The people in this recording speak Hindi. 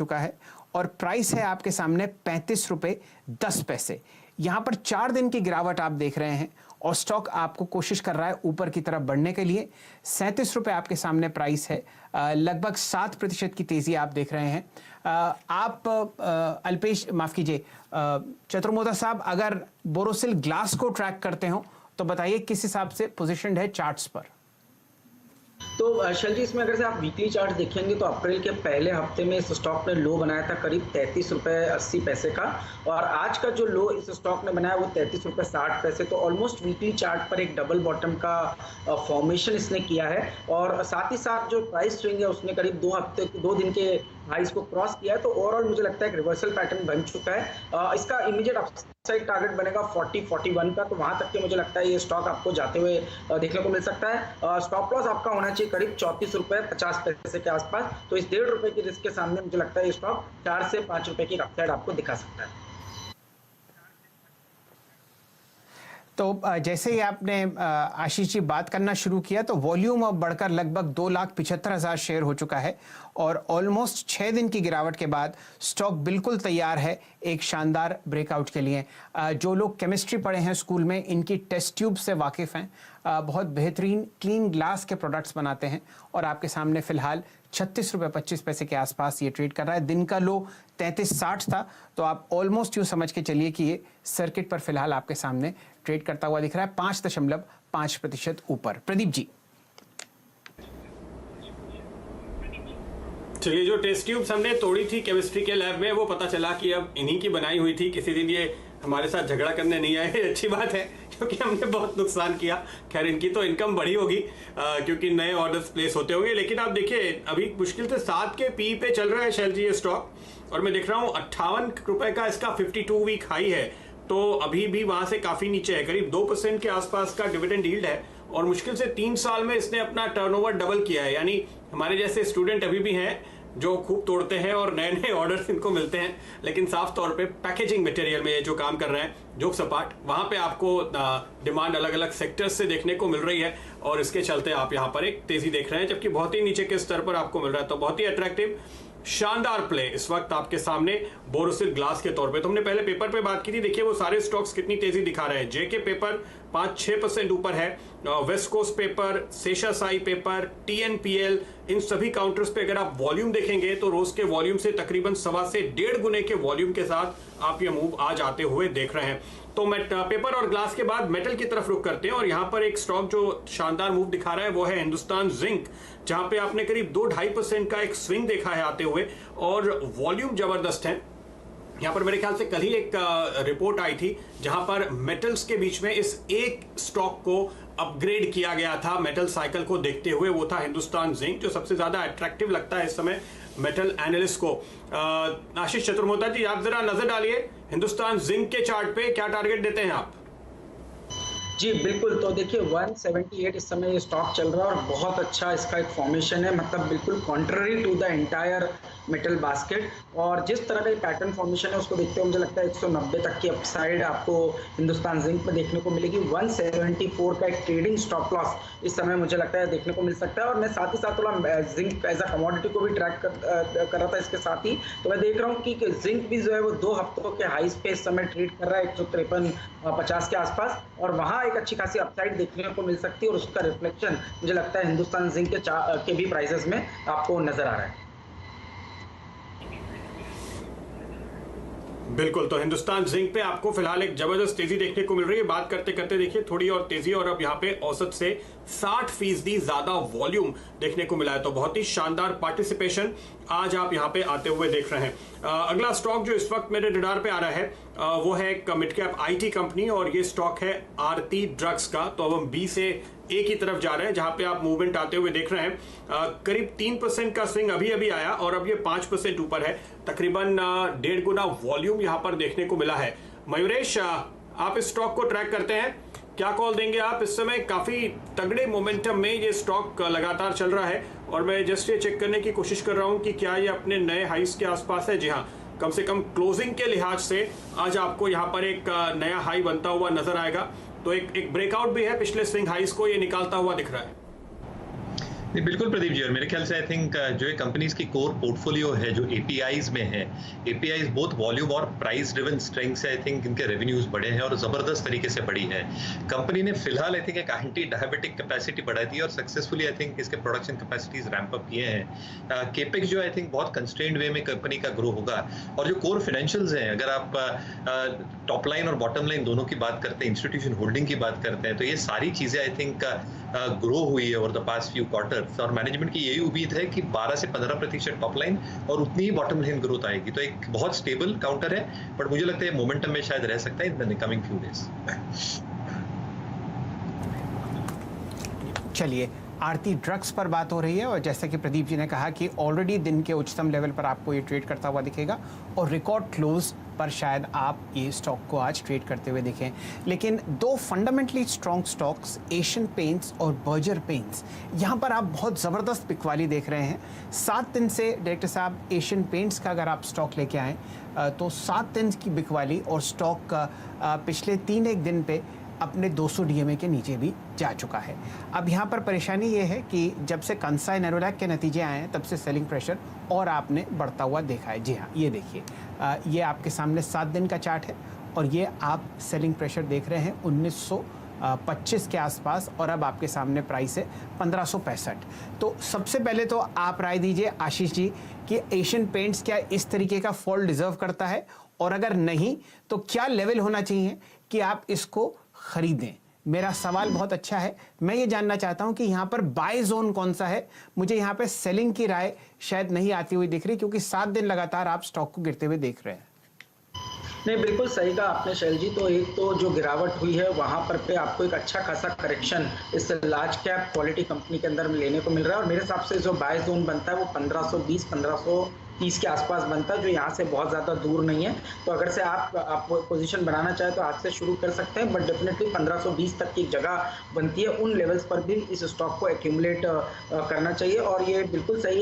चुका है और प्राइस है आपके सामने 35 रुपए 10 पैसे। यहां पर 4 दिन की गिरावट आप देख रहे हैं और स्टॉक आपको कोशिश कर रहा है ऊपर की तरफ बढ़ने के लिए। 37 रुपए आपके सामने प्राइस है, लगभग 7% की तेजी आप देख रहे हैं। आप अल्पेश माफ कीजिए चतुर्मोदा साहब, अगर बोरोसिल ग्लास को ट्रैक करते हो तो बताइए किस हिसाब से पोजिशनड है चार्ट्स पर। तो शैल जी, इसमें अगर से आप वीकली चार्ट देखेंगे तो अप्रैल के पहले हफ्ते में इस स्टॉक ने लो बनाया था करीब 33 रुपए 80 पैसे का, और आज का जो लो इस स्टॉक ने बनाया वो 33 रुपए 60 पैसे। तो ऑलमोस्ट वीकली चार्ट पर एक डबल बॉटम का फॉर्मेशन इसने किया है, और साथ ही साथ जो प्राइस स्विंग है उसने करीब 2 दिन के हाइस को क्रॉस किया है। तो ओवरऑल मुझे लगता है एक रिवर्सल पैटर्न बन चुका है। इसका इमीडिएट अपसाइड टारगेट बनेगा 40-41 का, तो वहां तक के मुझे लगता है ये स्टॉक आपको जाते हुए देखने को मिल सकता है। स्टॉप लॉस आपका होना चाहिए करीब 34 रुपए 50 पैसे के आसपास। तो इस 1.5 रुपए की रिस्क के सामने मुझे लगता है ये स्टॉक 4 से 5 रुपए की अपसाइड आपको दिखा सकता है। तो जैसे ही आपने आशीष जी बात करना शुरू किया तो वॉल्यूम अब बढ़कर लगभग 2,75,000 शेयर हो चुका है और ऑलमोस्ट 6 दिन की गिरावट के बाद स्टॉक बिल्कुल तैयार है एक शानदार ब्रेकआउट के लिए। जो लोग केमिस्ट्री पढ़े हैं स्कूल में, इनकी टेस्ट ट्यूब से वाकिफ़ हैं, बहुत बेहतरीन क्लीन ग्लास के प्रोडक्ट्स बनाते हैं और आपके सामने फिलहाल 36 रुपए 25 पैसे के आसपास ये ट्रेड कर रहा है। दिन का लो 33.60 था, तो आप ऑलमोस्ट यूँ समझ के चलिए कि ये सर्किट पर फिलहाल आपके सामने ट्रेड करता हुआ दिख रहा है 5.5% ऊपर। प्रदीप जी। चलिए, जो टेस्ट ट्यूब्स हमने तोड़ी थी केमिस्ट्री के लैब में, वो पता चला कि अब इन्हीं की बनाई हुई थी, किसी दिन ये हमारे साथ झगड़ा करने नहीं आए। अच्छी बात है क्योंकि हमने बहुत नुकसान किया। खैर, इनकी तो इनकम बढ़ी होगी क्योंकि नए ऑर्डर्स प्लेस होते होंगे। लेकिन आप देखिए, अभी मुश्किल से 7 के पी पे चल रहा है शैल जी ये स्टॉक, और मैं देख रहा हूँ 58 रुपए का इसका 52 वीक हाई है। तो अभी भी वहां से काफी नीचे है, करीब 2% के आसपास का डिविडेंड यील्ड है, और मुश्किल से 3 साल में इसने अपना टर्नओवर डबल किया है। यानी हमारे जैसे स्टूडेंट अभी भी हैं जो खूब तोड़ते हैं और नए नए ऑर्डर्स इनको मिलते हैं, लेकिन साफ तौर पे पैकेजिंग मटेरियल में ये जो काम कर रहे हैं जोक सपाट, वहां पे आपको डिमांड अलग अलग सेक्टर्स से देखने को मिल रही है, और इसके चलते आप यहां पर एक तेजी देख रहे हैं, जबकि बहुत ही नीचे के स्तर पर आपको मिल रहा है। तो बहुत ही अट्रैक्टिव शानदार प्ले इस वक्त आपके सामने बोरोसिल ग्लास के तौर पे। तो हमने पहले पेपर पे बात की थी, देखिए वो सारे स्टॉक्स कितनी तेजी दिखा रहे हैं। जेके पेपर 5-6% ऊपर है, west coast paper, Seshasayee paper, TNPL, इन सभी काउंटर्स पे अगर आप वॉल्यूम देखेंगे तो रोज के वॉल्यूम से तकरीबन 1.25 से 1.5 गुने के वॉल्यूम के साथ आप ये मूव आज आते हुए देख रहे हैं। तो पेपर और ग्लास के बाद मेटल की तरफ रुख करते हैं, और यहां पर एक स्टॉक जो शानदार मूव दिखा रहा है वो है हिंदुस्तान जिंक, जहां पे आपने करीब 2-2.5% का एक स्विंग देखा है आते हुए, और वॉल्यूम जबरदस्त है। यहां पर मेरे ख्याल से कल ही एक रिपोर्ट आई थी जहां पर मेटल्स के बीच में इस एक स्टॉक को अपग्रेड किया गया था मेटल साइकिल को देखते हुए, वो था हिंदुस्तान जिंक, जो सबसे ज्यादा अट्रैक्टिव लगता है इस समय मेटल एनालिस्ट को। आशीष चतुर्मोदा जी, आप जरा नजर डालिए हिंदुस्तान जिंक के चार्ट पे, क्या टारगेट देते हैं आप? जी बिल्कुल, तो देखिए 178 इस समय ये स्टॉक चल रहा है और बहुत अच्छा इसका एक फॉर्मेशन है, मतलब बिल्कुल contrary to the entire metal basket. और जिस तरह का पैटर्न फॉर्मेशन है उसको देखते हुए मुझे लगता है 190 तक की अपसाइड आपको हिंदुस्तान जिंक में देखने को मिलेगी। 174 का एक ट्रेडिंग स्टॉप लॉस इस समय मुझे लगता है देखने को मिल सकता है। और मैं साथ ही साथ थोड़ा जिंक एज अ कमोडिटी को भी ट्रैक कर रहा था इसके साथ ही, तो मैं देख रहा हूँ कि जिंक भी जो है वो 2 हफ्तों के हाई पे इस समय ट्रेड कर रहा है 153.50 के आसपास, और वहाँ एक अच्छी खासी अपसाइड देखने को मिल सकती है, और उसका रिफ्लेक्शन मुझे लगता है हिंदुस्तान जिंक के भी प्राइसेस में आपको नजर आ रहा है। बिल्कुल, तो हिंदुस्तान जिंक पे आपको फिलहाल एक जबरदस्त तेजी देखने को मिल रही है। बात करते करते देखिए थोड़ी और तेजी, और अब यहाँ पे औसत से 60% ज्यादा वॉल्यूम देखने को मिला है। तो बहुत ही शानदार पार्टिसिपेशन आज आप यहाँ पे आते हुए देख रहे हैं। अगला स्टॉक जो इस वक्त मेरे रडार पे आ रहा है वो है एक मिड कैप आईटी कंपनी, और ये स्टॉक है आरती ड्रग्स का। तो अब हम बी से ए की तरफ जा रहे हैं, जहां पे आप मूवमेंट आते हुए देख रहे हैं। करीब 3% का स्विंग अभी अभी आया, और अब ये 5% ऊपर है। तकरीबन 1.5 गुना वॉल्यूम यहां पर देखने को मिला है। मयूरेश, आप इस स्टॉक को ट्रैक करते हैं, क्या कॉल देंगे आप? इस समय काफी तगड़े मोमेंटम में ये स्टॉक लगातार चल रहा है, और मैं जस्ट ये चेक करने की कोशिश कर रहा हूं कि क्या ये अपने नए हाइस के आसपास है। जी हाँ, कम से कम क्लोजिंग के लिहाज से आज आपको यहाँ पर एक नया हाई बनता हुआ नजर आएगा। तो एक ब्रेकआउट भी है, पिछले स्विंग हाइस को ये निकालता हुआ दिख रहा है। नहीं, बिल्कुल प्रदीप जी, और मेरे ख्याल से आई थिंक जो ये कंपनीज की कोर पोर्टफोलियो है जो एपीआईज में है, एपीआईज बोथ वॉल्यूम और प्राइस ड्रिवन स्ट्रेंथ से आई थिंक इनके रेवेन्यूज बढ़े हैं और जबरदस्त तरीके से बढ़ी है। कंपनी ने फिलहाल आई थिंक एक एंटी डायबिटिक कैपेसिटी बढ़ाई थी और सक्सेसफुली आई थिंक इसके प्रोडक्शन कैपेसिटीज रैंप अप किए हैं। केपेक्स जो आई थिंक बहुत कंस्ट्रेंड वे में कंपनी का ग्रो होगा, और जो कोर फाइनेंशियल्स हैं, अगर आप टॉप लाइन और बॉटम लाइन दोनों की बात करते हैं, इंस्टीट्यूशन होल्डिंग की बात करते हैं, तो ये सारी चीजें आई थिंक ग्रो हुई है over the past few quarters, और मैनेजमेंट की यही उम्मीद है कि 12 से 15% टॉप लाइन और उतनी ही बॉटम लाइन ग्रोथ आएगी। तो एक बहुत स्टेबल काउंटर है, बट मुझे लगता है मोमेंटम में शायद रह सकता है in the coming few days. चलिए, आरती ड्रग्स पर बात हो रही है और जैसा कि प्रदीप जी ने कहा कि ऑलरेडी दिन के उच्चतम लेवल पर आपको ये ट्रेड करता हुआ दिखेगा और रिकॉर्ड क्लोज पर शायद आप ये स्टॉक को आज ट्रेड करते हुए दिखें। लेकिन दो fundamentally strong stocks, Asian paints और बर्जर पेंट्स, यहाँ पर आप बहुत ज़बरदस्त बिकवाली देख रहे हैं। 7 दिन से डायरेक्टर साहब एशियन पेंट्स का अगर आप स्टॉक लेके आएँ तो 7 दिन की बिकवाली और स्टॉक का पिछले 3-1 दिन पे अपने 200 डीएमए के नीचे भी जा चुका है। अब यहाँ पर परेशानी ये है कि जब से कंसाई नेरोलैक के नतीजे आए हैं तब से सेलिंग प्रेशर और आपने बढ़ता हुआ देखा है। जी हाँ, ये देखिए, ये आपके सामने 7 दिन का चार्ट है और ये आप सेलिंग प्रेशर देख रहे हैं 1925 के आसपास, और अब आपके सामने प्राइस है 1565। तो सबसे पहले तो आप राय दीजिए आशीष जी कि एशियन पेंट्स क्या इस तरीके का फॉल डिजर्व करता है, और अगर नहीं तो क्या लेवल होना चाहिए कि आप इसको खरीदें। मेरा सवाल बहुत अच्छा है, मैं ये जानना चाहता हूं कि यहाँ पर बाय जोन कौन सा है। मुझे यहाँ पे सेलिंग की राय शायद नहीं आती हुई दिख रही, क्योंकि 7 दिन लगातार आप स्टॉक को गिरते हुए देख रहे हैं। नहीं, बिल्कुल सही कहा आपने शैल जी। तो एक तो जो गिरावट हुई है वहां पर पे आपको एक अच्छा खासा करेक्शन इस लार्ज कैप क्वालिटी कंपनी के अंदर लेने को मिल रहा है, और मेरे हिसाब से जो बाय जोन बनता है वो 1520-1530 के आसपास बनता है, जो यहाँ से बहुत ज़्यादा दूर नहीं है। तो अगर से आप पोजीशन बनाना चाहे तो आज से शुरू कर सकते हैं, बट डेफिनेटली 1520 तक की जगह बनती है। उन लेवल्स पर भी इस स्टॉक को एक्यूमुलेट करना चाहिए, और ये बिल्कुल सही